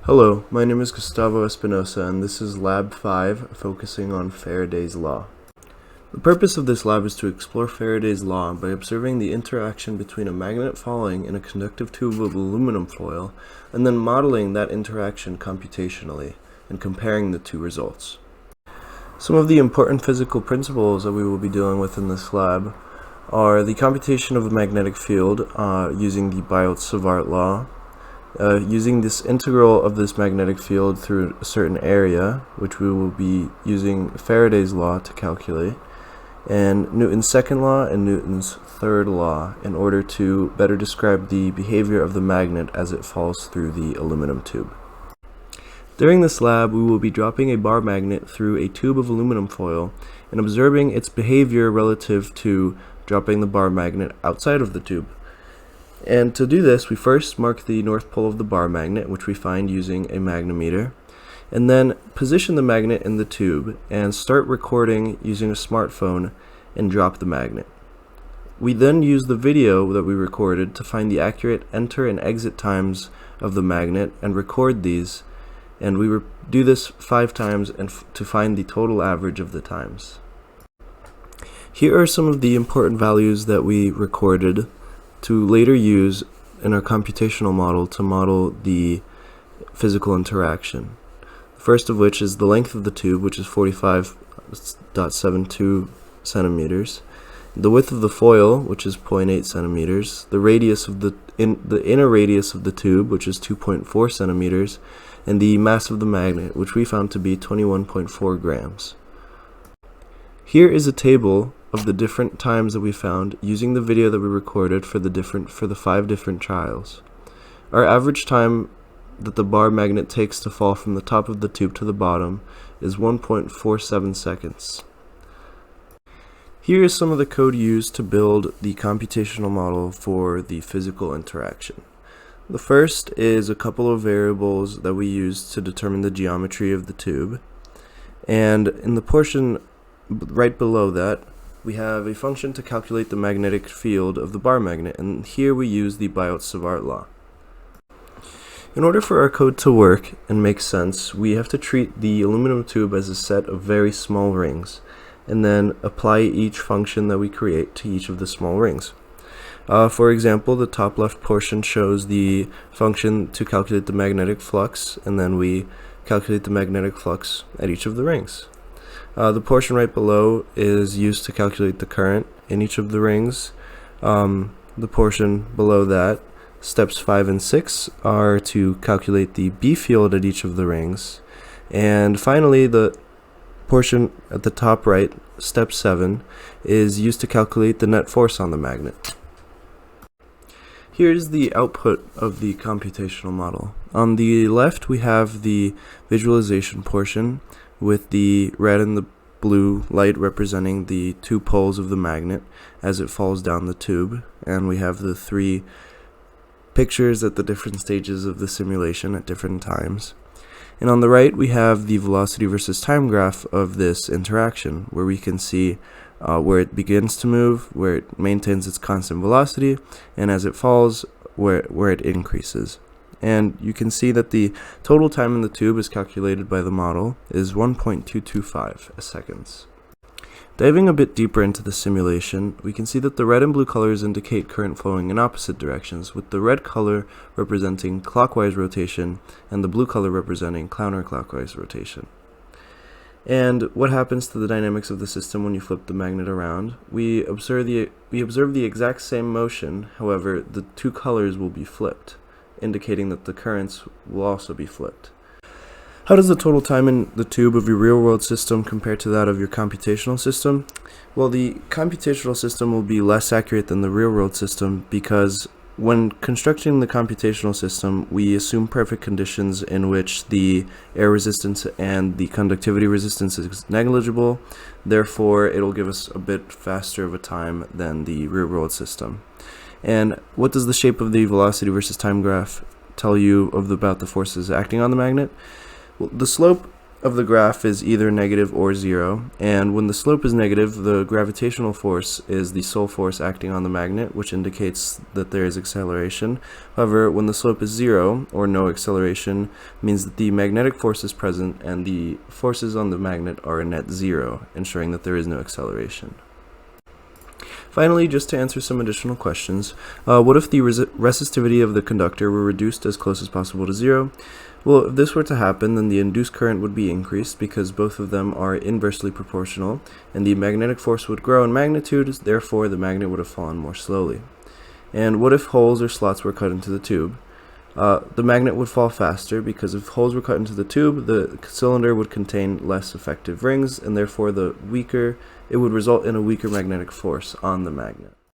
Hello, my name is Gustavo Espinosa and this is Lab 5, focusing on Faraday's Law. The purpose of this lab is to explore Faraday's Law by observing the interaction between a magnet falling in a conductive tube of aluminum foil and then modeling that interaction computationally and comparing the two results. Some of the important physical principles that we will be dealing with in this lab are the computation of a magnetic field using the Biot-Savart law, using this integral of this magnetic field through a certain area, which we will be using Faraday's law to calculate, and Newton's second law and Newton's third law in order to better describe the behavior of the magnet as it falls through the aluminum tube. During this lab, we will be dropping a bar magnet through a tube of aluminum foil and observing its behavior relative to dropping the bar magnet outside of the tube. And to do this, we first mark the north pole of the bar magnet, which we find using a magnetometer, and then position the magnet in the tube and start recording using a smartphone and drop the magnet. We then use the video that we recorded to find the accurate enter and exit times of the magnet and record these, and we do this 5 times and to find the total average of the times. Here are some of the important values that we recorded to later use in our computational model to model the physical interaction. The first of which is the length of the tube, which is 45.72 centimeters, the width of the foil, which is 0.8 centimeters, the radius of the inner radius of the tube, which is 2.4 centimeters, and the mass of the magnet, which we found to be 21.4 grams. Here is a table of the different times that we found using the video that we recorded for the 5 different trials. Our average time that the bar magnet takes to fall from the top of the tube to the bottom is 1.47 seconds. Here is some of the code used to build the computational model for the physical interaction. The first is a couple of variables that we use to determine the geometry of the tube, and in the portion right below that we have a function to calculate the magnetic field of the bar magnet, and here we use the Biot-Savart law. In order for our code to work and make sense, we have to treat the aluminum tube as a set of very small rings, and then apply each function that we create to each of the small rings. For example, the top left portion shows the function to calculate the magnetic flux, and then we calculate the magnetic flux at each of the rings. The portion right below is used to calculate the current in each of the rings. The portion below that, steps 5 and 6, are to calculate the B field at each of the rings. And finally, the portion at the top right, step 7, is used to calculate the net force on the magnet. Here's the output of the computational model. On the left, we have the visualization portion, with the red and the blue light representing the 2 poles of the magnet as it falls down the tube, and we have the 3 pictures at the different stages of the simulation at different times. And on the right we have the velocity versus time graph of this interaction, where we can see where it begins to move, where it maintains its constant velocity, and as it falls, where it increases. And you can see that the total time in the tube as calculated by the model is 1.225 seconds. Diving a bit deeper into the simulation, we can see that the red and blue colors indicate current flowing in opposite directions, with the red color representing clockwise rotation and the blue color representing counterclockwise rotation. And what happens to the dynamics of the system when you flip the magnet around? We observe the exact same motion, however, the 2 colors will be flipped, indicating that the currents will also be flipped. How does the total time in the tube of your real-world system compare to that of your computational system? Well, the computational system will be less accurate than the real-world system because when constructing the computational system, we assume perfect conditions in which the air resistance and the conductivity resistance is negligible. Therefore, it'll give us a bit faster of a time than the real-world system. And what does the shape of the velocity versus time graph tell you about the forces acting on the magnet? Well, the slope of the graph is either negative or 0, and when the slope is negative, the gravitational force is the sole force acting on the magnet, which indicates that there is acceleration. However, when the slope is 0, or no acceleration, means that the magnetic force is present and the forces on the magnet are a net 0, ensuring that there is no acceleration. Finally, just to answer some additional questions, what if the resistivity of the conductor were reduced as close as possible to 0? Well, if this were to happen, then the induced current would be increased because both of them are inversely proportional, and the magnetic force would grow in magnitude, therefore the magnet would have fallen more slowly. And what if holes or slots were cut into the tube? The magnet would fall faster because if holes were cut into the tube, the cylinder would contain less effective rings, and therefore it would result in a weaker magnetic force on the magnet.